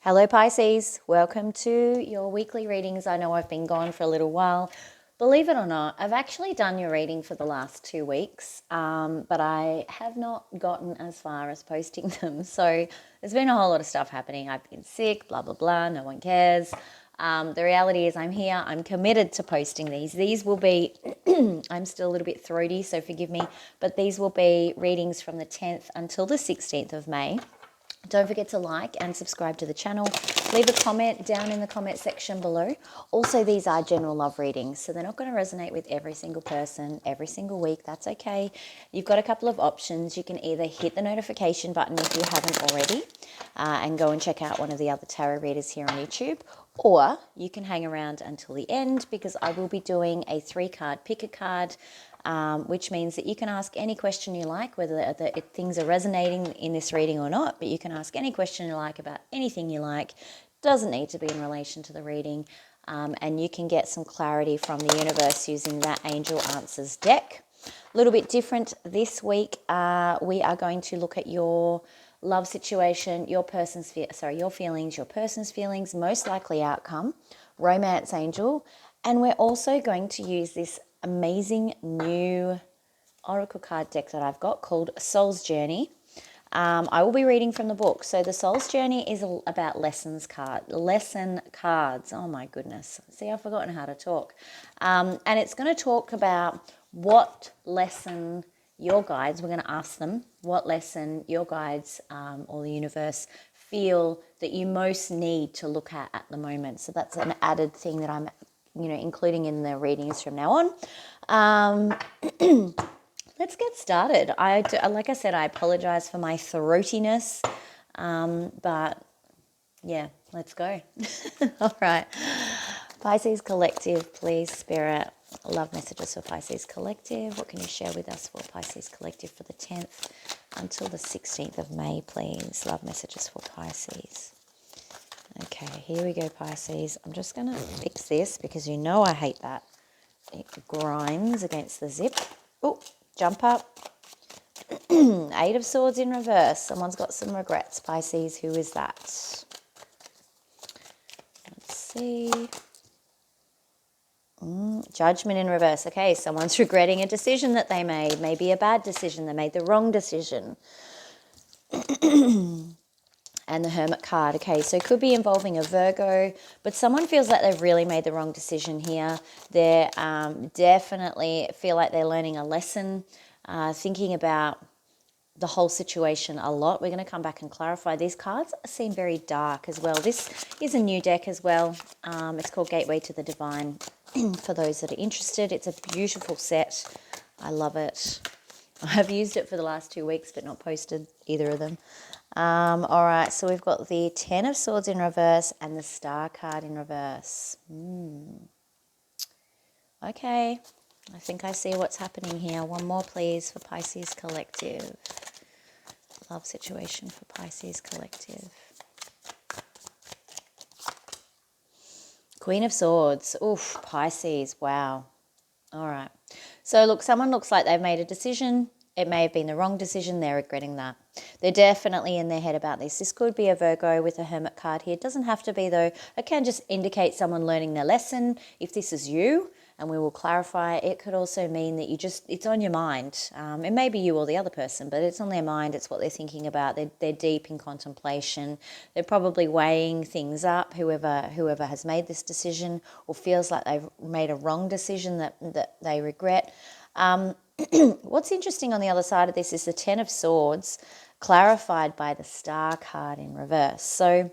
Hello Pisces, welcome to your weekly readings. I know I've been gone for a little while. Believe it or not, I've actually done your reading for the last 2 weeks, but I have not gotten as far as posting them. So there's been a whole lot of stuff happening. I've been sick, blah, blah, blah, no one cares. The reality is I'm here, I'm committed to posting these. These will be, I'm still a little bit throaty, so forgive me, but these will be readings from the 10th until the 16th of May. Don't forget to like and subscribe to the channel. Leave a comment down in the comment section below. Also, these are general love readings, so they're not going to resonate with every single person every single week. That's okay. You've got a couple of options. You can either hit the notification button if you haven't already and go and check out one of the other tarot readers here on YouTube, or you can hang around until the end because I will be doing a 3-card pick a card, which means that you can ask any question you like, whether things are resonating in this reading or not, but you can ask any question you like about anything you like. Doesn't need to be in relation to the reading, and you can get some clarity from the universe using that Angel Answers deck. A little bit different this week. We are going to look at your love situation, your feelings, your person's feelings, most likely outcome, romance angel, and we're also going to use this amazing new oracle card deck that I've got called Soul's Journey. I will be reading from the book. So the Soul's Journey is about lesson cards. Oh my goodness. See, I've forgotten how to talk. And it's going to talk about what lesson your guides, we're going to ask them what lesson your guides or the universe feel that you most need to look at the moment. So that's an added thing that I'm including in the readings from now on. Let's get started. Like I said, I apologize for my throatiness, but yeah, let's go. All right. Pisces Collective, please, Spirit. Love messages for Pisces Collective. What can you share with us for Pisces Collective for the 10th until the 16th of May, please? Love messages for Pisces. Okay, here we go, Pisces. I'm just going to fix this because you know I hate that. It grinds against the zip. Oh, jump up. 8 of Swords in reverse. Someone's got some regrets, Pisces. Who is that? Let's see. Judgment in reverse. Okay, someone's regretting a decision that they made. Maybe a bad decision. They made the wrong decision. And the Hermit card. Okay, so it could be involving a Virgo, but someone feels like they've really made the wrong decision here. They definitely feel like they're learning a lesson, thinking about the whole situation a lot. We're going to come back and clarify. These cards seem very dark as well. This is a new deck as well. It's called Gateway to the Divine. For those that are interested, it's a beautiful set. I love it. I've used it for the last 2 weeks, but not posted either of them. All right, so we've got the 10 of Swords in reverse and the Star card in reverse. Okay, I think I see what's happening here. One more, please, for Pisces Collective. Love situation for Pisces Collective. Queen of Swords. Oof, Pisces. Wow. All right. So, look, someone looks like they've made a decision. It may have been the wrong decision. They're regretting that. They're definitely in their head about this. This could be a Virgo with a Hermit card here. It doesn't have to be, though. It can just indicate someone learning their lesson. If this is you, and we will clarify, it could also mean that it's on your mind. It may be you or the other person, but it's on their mind. It's what they're thinking about. They're deep in contemplation. They're probably weighing things up, whoever has made this decision or feels like they've made a wrong decision that they regret. What's interesting on the other side of this is the 10 of Swords clarified by the Star card in reverse. So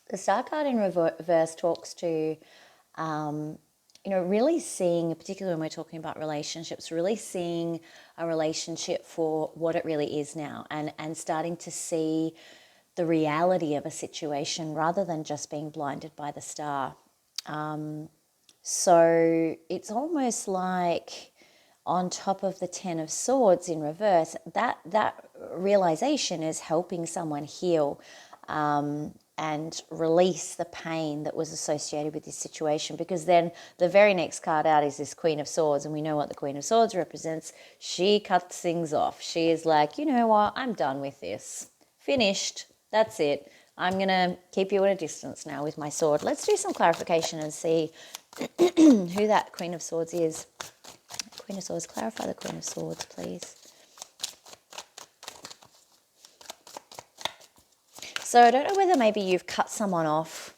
the Star card in reverse talks to, really seeing, particularly when we're talking about relationships, really seeing a relationship for what it really is now and starting to see the reality of a situation rather than just being blinded by the star. So it's almost like on top of the 10 of Swords in reverse, that realization is helping someone heal and release the pain that was associated with this situation, because then the very next card out is this Queen of Swords, and we know what the Queen of Swords represents. She cuts things off. She is like, you know what, I'm done with this. Finished. That's it. I'm going to keep you at a distance now with my sword. Let's do some clarification and see who that Queen of Swords is. Queen of Swords, clarify the Queen of Swords, please. So I don't know whether maybe you've cut someone off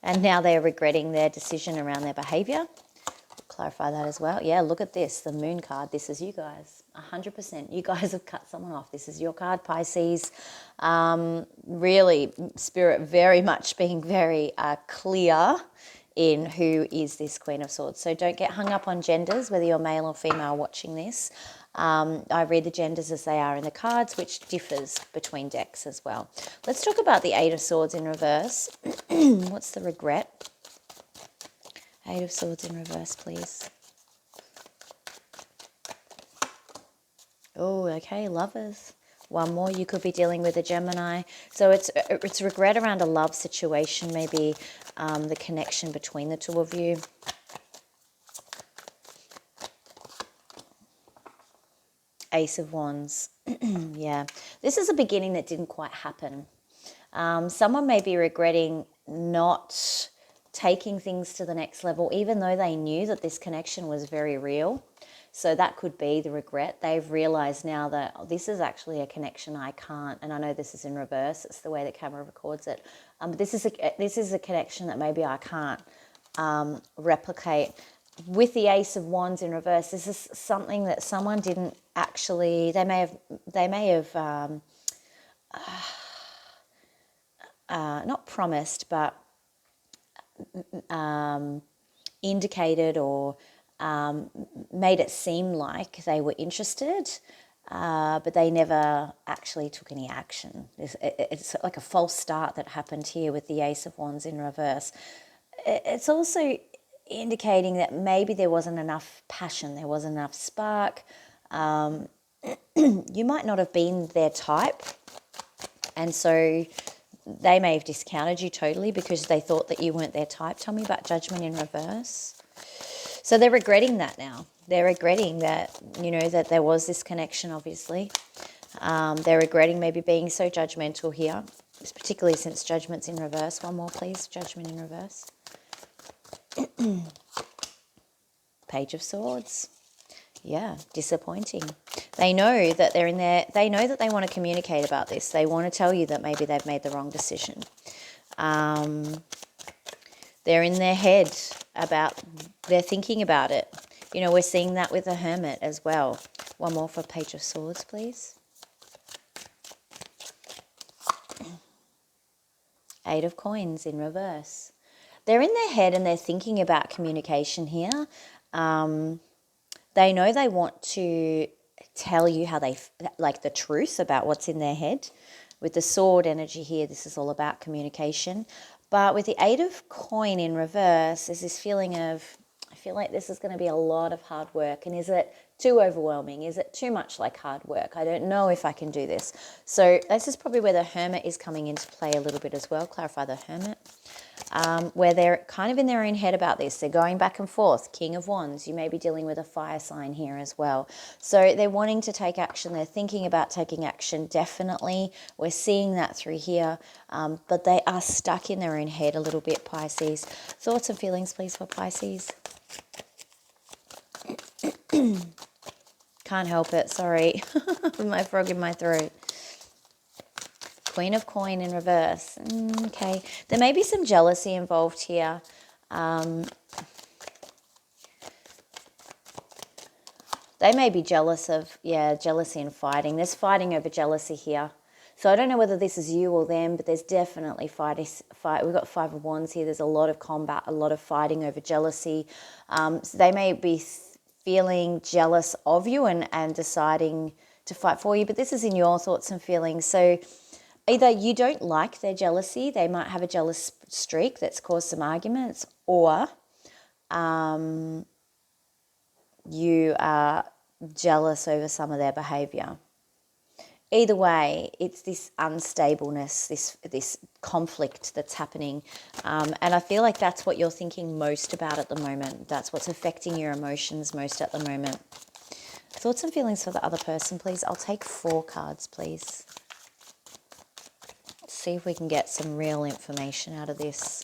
and now they're regretting their decision around their behavior. Clarify that as well. Yeah, look at this, the Moon card. This is you guys, 100%. You guys have cut someone off. This is your card, Pisces. Really, Spirit very much being very clear in who is this Queen of Swords. So don't get hung up on genders, whether you're male or female watching this. I read the genders as they are in the cards, which differs between decks as well. Let's talk about the Eight of Swords in reverse. What's the regret? Eight of Swords in reverse, please. Oh, okay, Lovers. One more, you could be dealing with a Gemini. So it's regret around a love situation, maybe the connection between the two of you. Ace of Wands. Yeah, this is a beginning that didn't quite happen. Someone may be regretting not taking things to the next level, even though they knew that this connection was very real. So that could be the regret. They've realized now that this is actually a connection I can't, and I know this is in reverse. It's the way the camera records it. But this is a connection that maybe I can't replicate. With the Ace of Wands in reverse, this is something that someone didn't actually. They may have not promised, but indicated or made it seem like they were interested, but they never actually took any action. It's like a false start that happened here with the Ace of Wands in reverse. It's also indicating that maybe there wasn't enough passion, there wasn't enough spark. You might not have been their type, and so they may have discounted you totally because they thought that you weren't their type. Tell me about Judgment in reverse. So they're regretting that now. They're regretting that, that there was this connection, obviously. They're regretting maybe being so judgmental here, particularly since Judgment's in reverse. One more, please. Judgment in reverse. Page of Swords. Yeah, disappointing. They know that they're in there. They know that they want to communicate about this. They want to tell you that maybe they've made the wrong decision. They're in their head they're thinking about it. We're seeing that with the Hermit as well. One more for Page of Swords, please. Eight of Coins in reverse. They're in their head and they're thinking about communication here. They know they want to tell you how they like the truth about what's in their head. With the Sword energy here, this is all about communication. But with the Eight of Coin in reverse, there's this feeling of, I feel like this is going to be a lot of hard work. And is it too overwhelming? Is it too much like hard work? I don't know if I can do this. So this is probably where the Hermit is coming into play a little bit as well. Clarify the Hermit. Where they're kind of in their own head about this. They're going back and forth. King of Wands. You may be dealing with a fire sign here as well. So they're wanting to take action. They're thinking about taking action, definitely. We're seeing that through here. But they are stuck in their own head a little bit, Pisces. Thoughts and feelings, please, for Pisces. Can't help it, sorry. With my frog in my throat. Queen of Coin in reverse. Okay. There may be some jealousy involved here. They may be jealous of, jealousy and fighting. There's fighting over jealousy here. So I don't know whether this is you or them, but there's definitely fight. We've got Five of Wands here. There's a lot of combat, a lot of fighting over jealousy. So they may be feeling jealous of you and deciding to fight for you, but this is in your thoughts and feelings. So either you don't like their jealousy, they might have a jealous streak that's caused some arguments, or you are jealous over some of their behavior. Either way, it's this unstableness, this conflict that's happening. And I feel like that's what you're thinking most about at the moment. That's what's affecting your emotions most at the moment. Thoughts and feelings for the other person, please. I'll take 4 cards, please. see if we can get some real information out of this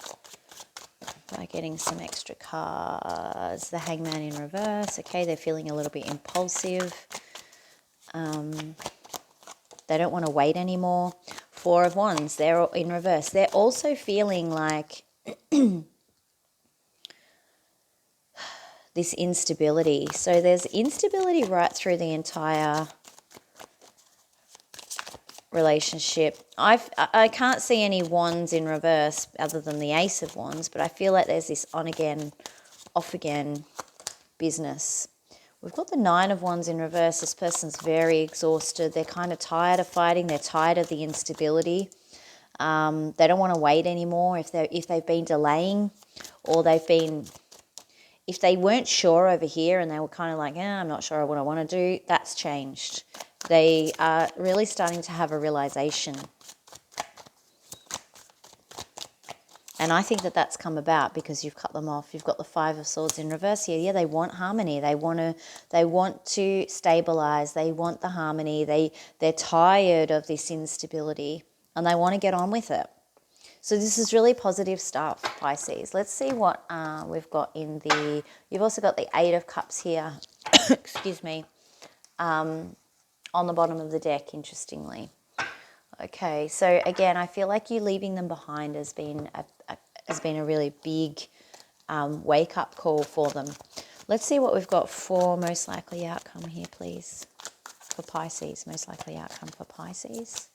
by getting some extra cards. The Hangman in reverse. Okay, they're feeling a little bit impulsive. They don't want to wait anymore. Four of Wands, they're in reverse. They're also feeling like this instability. So there's instability right through the entire relationship. I can't see any wands in reverse other than the Ace of Wands, but I feel like there's this on again, off again business. We've got the Nine of Wands in reverse. This person's very exhausted. They're kind of tired of fighting. They're tired of the instability. They don't want to wait anymore if they've been delaying, or if they weren't sure over here and they were kind of like, I'm not sure what I want to do, that's changed. They are really starting to have a realization. And I think that that's come about because you've cut them off. You've got the Five of Swords in reverse here. Yeah, they want harmony. They want to stabilize. They want the harmony. They're tired of this instability and they want to get on with it. So this is really positive stuff, Pisces. Let's see what we've got in the... You've also got the Eight of Cups here. Excuse me. On the bottom of the deck, interestingly. Okay, so again, I feel like you leaving them behind has been a really big wake-up call for them. Let's see what we've got for most likely outcome here, please, for Pisces. Most likely outcome for Pisces.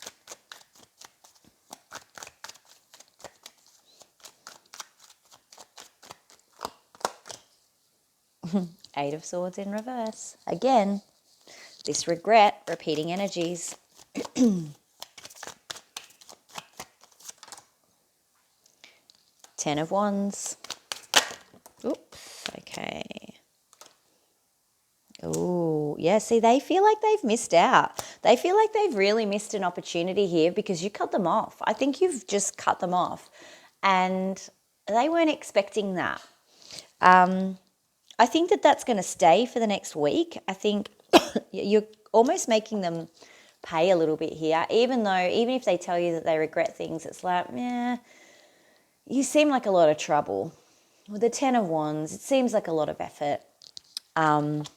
Eight of Swords in reverse. Again, this regret, repeating energies. Ten of Wands. Oops, okay. Oh, yeah, see, they feel like they've missed out. They feel like they've really missed an opportunity here because you cut them off. I think you've just cut them off and they weren't expecting that. I think that that's going to stay for the next week. I think you're almost making them pay a little bit here, even if they tell you that they regret things, it's like, you seem like a lot of trouble. With the Ten of Wands, it seems like a lot of effort. And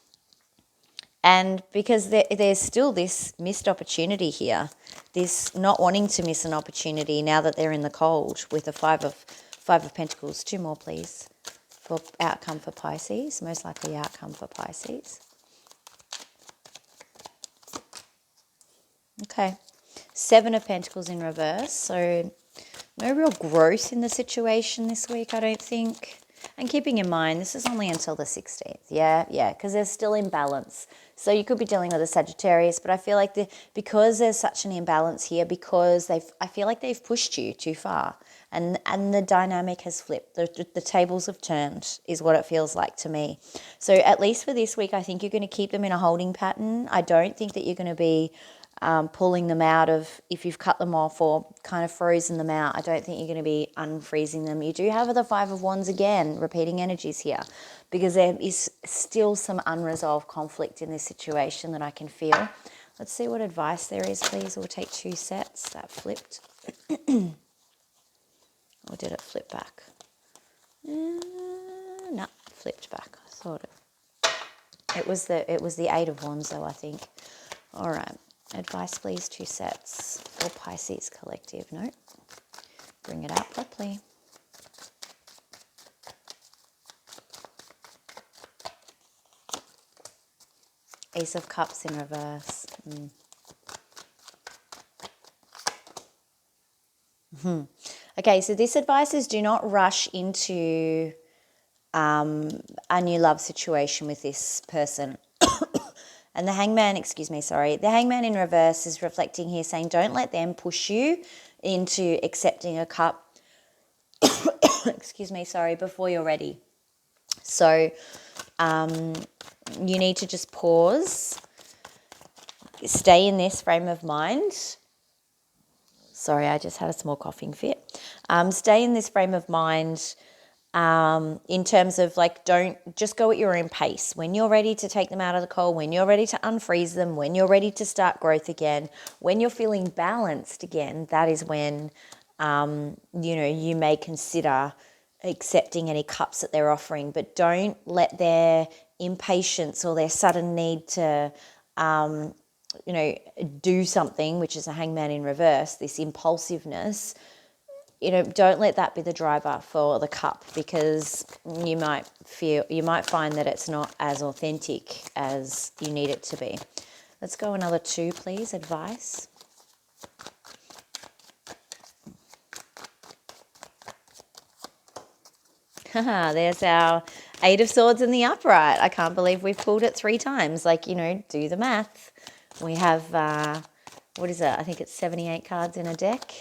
because there's still this missed opportunity here, this not wanting to miss an opportunity now that they're in the cold with the Five of Pentacles. Two more, please, for outcome for Pisces. Most likely outcome for Pisces. Okay. Seven of Pentacles in reverse. So no real growth in the situation this week, I don't think. And keeping in mind, this is only until the 16th. Yeah, because there's still imbalance. So you could be dealing with a Sagittarius, but I feel like because there's such an imbalance here, because I feel like they've pushed you too far. And the dynamic has flipped. The tables have turned is what it feels like to me. So at least for this week, I think you're going to keep them in a holding pattern. I don't think that you're going to be pulling them out of, if you've cut them off or kind of frozen them out, I don't think you're going to be unfreezing them. You do have the Five of Wands again, repeating energies here, because there is still some unresolved conflict in this situation that I can feel. Let's see what advice there is, please. We'll take two sets. That flipped. Or did it flip back? No, flipped back. I thought it was the Eight of Wands though, I think. All right. Advice, please. Two sets for Pisces collective. No. Bring it out properly. Ace of Cups in reverse. Okay, so this advice is do not rush into a new love situation with this person. And the Hangman, the Hangman in reverse is reflecting here saying don't let them push you into accepting a cup, before you're ready. So you need to just pause, stay in this frame of mind. Sorry, I just had a small coughing fit. Stay in this frame of mind in terms of like, don't just go at your own pace. When you're ready to take them out of the cold, when you're ready to unfreeze them, when you're ready to start growth again, when you're feeling balanced again, that is when, you may consider accepting any cups that they're offering. But don't let their impatience or their sudden need to, do something, which is a hangman in reverse, this impulsiveness, don't let that be the driver for the cup, because you might find that it's not as authentic as you need it to be. Let's go another 2, please. Advice. There's our 8 of Swords in the upright. I can't believe we've pulled it 3 times. Like, do the math. We have, what is it? I think it's 78 cards in a deck.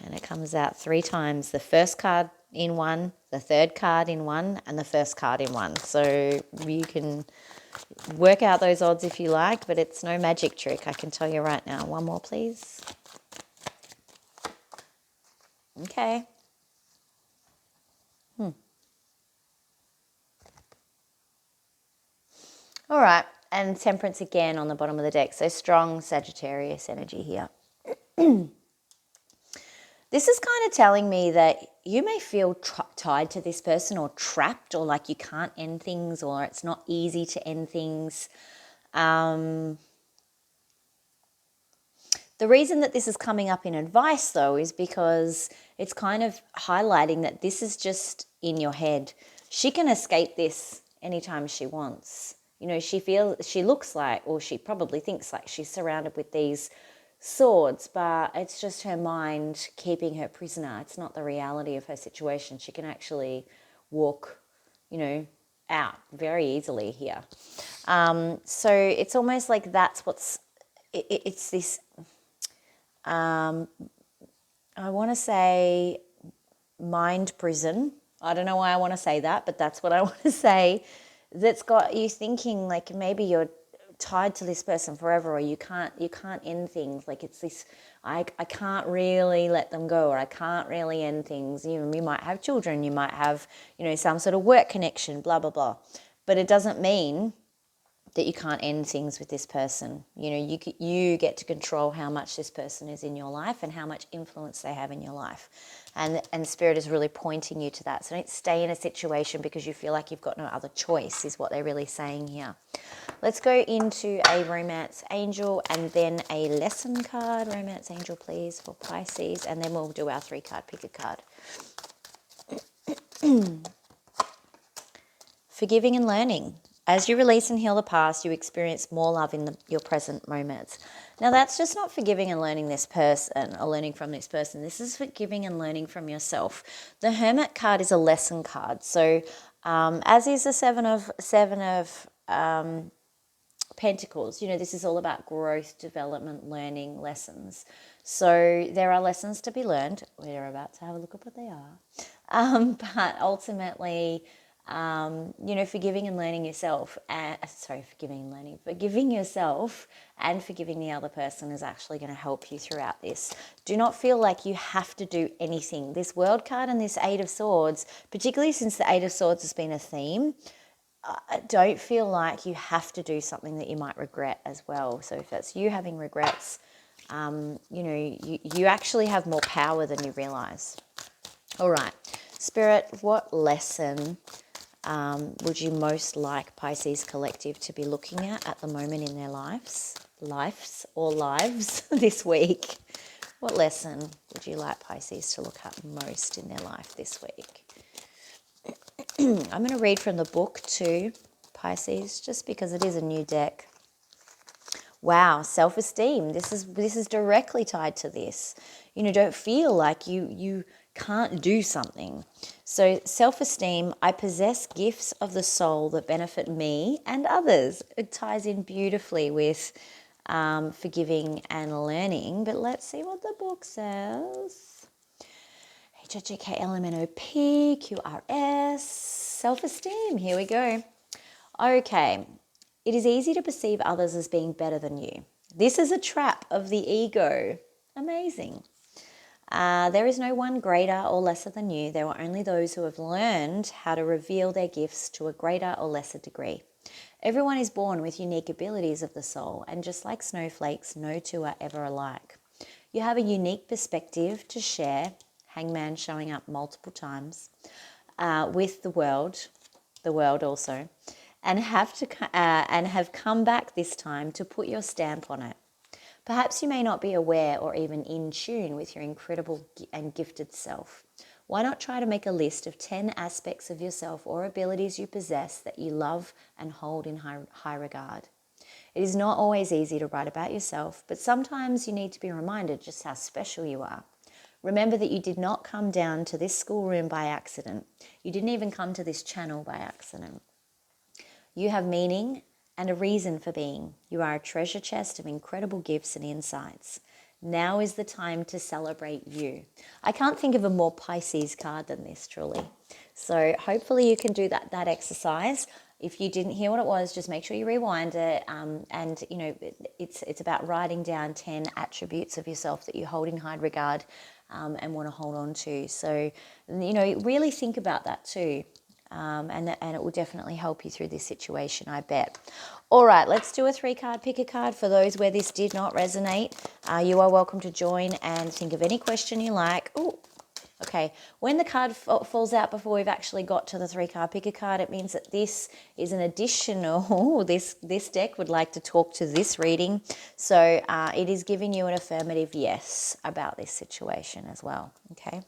And it comes out 3 times. The first card in 1, the third card in 1, and the first card in 1. So you can work out those odds if you like, but it's no magic trick, I can tell you right now. 1 more, please. Okay. All right. And Temperance again on the bottom of the deck. So strong Sagittarius energy here. This is kind of telling me that you may feel tied to this person, or trapped, or like you can't end things, or it's not easy to end things. The reason that this is coming up in advice, though, is because it's kind of highlighting that this is just in your head. She can escape this anytime she wants. She looks like, or she probably thinks like, she's surrounded with these swords, but it's just her mind keeping her prisoner. It's not the reality of her situation. She can actually walk, out very easily here. So it's almost like that's it's this, I want to say mind prison. I don't know why I want to say that, but that's what I want to say. That's got you thinking like maybe you're tied to this person forever, or you can't end things. Like it's this, I can't really let them go, or I can't really end things. You might have children, you might have, some sort of work connection, blah, blah, blah. But it doesn't mean that you can't end things with this person. You get to control how much this person is in your life and how much influence they have in your life. And Spirit is really pointing you to that. So don't stay in a situation because you feel like you've got no other choice, is what they're really saying here. Let's go into a Romance Angel and then a lesson card. Romance Angel, please, for Pisces. And then we'll do our 3-card pick a card. Forgiving and learning. As you release and heal the past, you experience more love in your present moments. Now, that's just not forgiving and learning this person or learning from this person. This is forgiving and learning from yourself. The Hermit card is a lesson card. So, as is the Seven of Pentacles, this is all about growth, development, learning, lessons. So there are lessons to be learned. We're about to have a look at what they are. But ultimately, forgiving and learning yourself, forgiving yourself and forgiving the other person is actually going to help you throughout this. Do not feel like you have to do anything. This World card and this 8 of Swords, particularly since the 8 of Swords has been a theme, don't feel like you have to do something that you might regret as well. So if that's you having regrets, you actually have more power than you realize. All right, Spirit, what lesson would you most like Pisces Collective to be looking at the moment in their lives this week? What lesson would you like Pisces to look at most in their life this week? I'm going to read from the book too, Pisces, just because it is a new deck. Wow, self-esteem. This is directly tied to this. Don't feel like you can't do something. So self-esteem, I possess gifts of the soul that benefit me and others. It ties in beautifully with forgiving and learning. But let's see what the book says. HHKLMNOP, QRS, self-esteem. Here we go. Okay. It is easy to perceive others as being better than you. This is a trap of the ego. Amazing. There is no one greater or lesser than you. There are only those who have learned how to reveal their gifts to a greater or lesser degree. Everyone is born with unique abilities of the soul, and just like snowflakes, no two are ever alike. You have a unique perspective to share, Hangman showing up multiple times, with the world also, and have come back this time to put your stamp on it. Perhaps you may not be aware or even in tune with your incredible and gifted self. Why not try to make a list of 10 aspects of yourself or abilities you possess that you love and hold in high regard? It is not always easy to write about yourself, but sometimes you need to be reminded just how special you are. Remember that you did not come down to this schoolroom by accident. You didn't even come to this channel by accident. You have meaning and a reason for being. You are a treasure chest of incredible gifts and insights. Now is the time to celebrate you. I can't think of a more Pisces card than this, truly. So hopefully you can do that exercise. If you didn't hear what it was, just make sure you rewind it. And you know, it's about writing down 10 attributes of yourself that you hold in high regard and want to hold on to. So, you know, really think about that too. And it will definitely help you through this situation, I bet. All right, let's do a 3-card pick a card. For those where this did not resonate, you are welcome to join and think of any question you like. Oh, okay. When the card falls out before we've actually got to the 3-card pick a card, it means that this is an additional, this deck would like to talk to this reading. So it is giving you an affirmative yes about this situation as well, okay?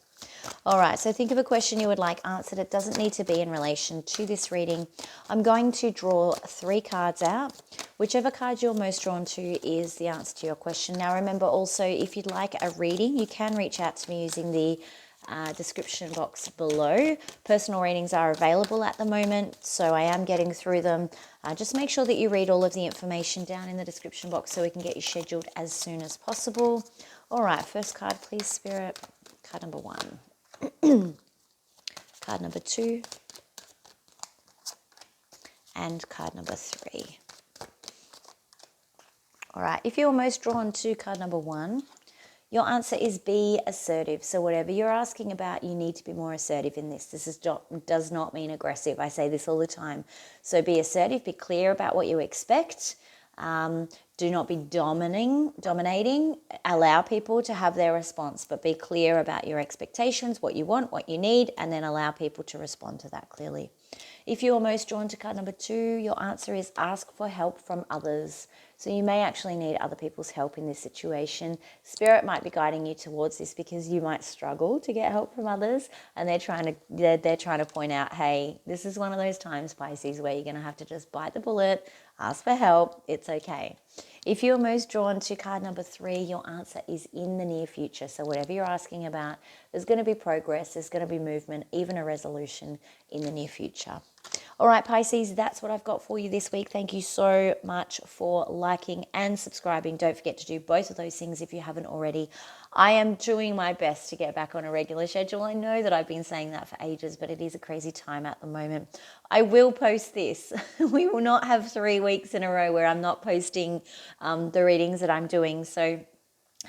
All right, so think of a question you would like answered. It doesn't need to be in relation to this reading. I'm going to draw 3 cards out. Whichever card you're most drawn to is the answer to your question. Now, remember also, if you'd like a reading, you can reach out to me using the description box below. Personal readings are available at the moment, so I am getting through them. Just make sure that you read all of the information down in the description box so we can get you scheduled as soon as possible. All right, first card, please, Spirit. Card number 1. Card number 2, and card number 3. All right, if you're most drawn to card number 1, your answer is be assertive. So whatever you're asking about, you need to be more assertive in this. This does not mean aggressive. I say this all the time. So be assertive, be clear about what you expect. Do not be dominating. Allow people to have their response, but be clear about your expectations, what you want, what you need, and then allow people to respond to that clearly. If you are most drawn to card number 2, your answer is ask for help from others. So you may actually need other people's help in this situation. Spirit might be guiding you towards this because you might struggle to get help from others, and they're trying to point out, hey, this is one of those times, Pisces, where you're going to have to just bite the bullet, ask for help. It's okay. If you're most drawn to card number 3, your answer is in the near future. So whatever you're asking about, there's going to be progress, there's going to be movement, even a resolution in the near future. All right, Pisces, that's what I've got for you this week. Thank you so much for liking and subscribing. Don't forget to do both of those things if you haven't already. I am doing my best to get back on a regular schedule. I know that I've been saying that for ages, but it is a crazy time at the moment. I will post this. We will not have 3 weeks in a row where I'm not posting the readings that I'm doing. So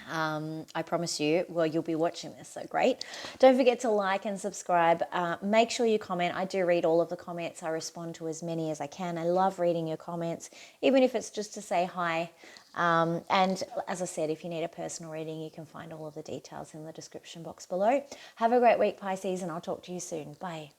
I promise you, well, you'll be watching this, so great. Don't forget to like and subscribe. Make sure you comment. I do read all of the comments. I respond to as many as I can. I love reading your comments, even if it's just to say hi. And as I said, if you need a personal reading, you can find all of the details in the description box below. Have a great week, Pisces, and I'll talk to you soon. Bye.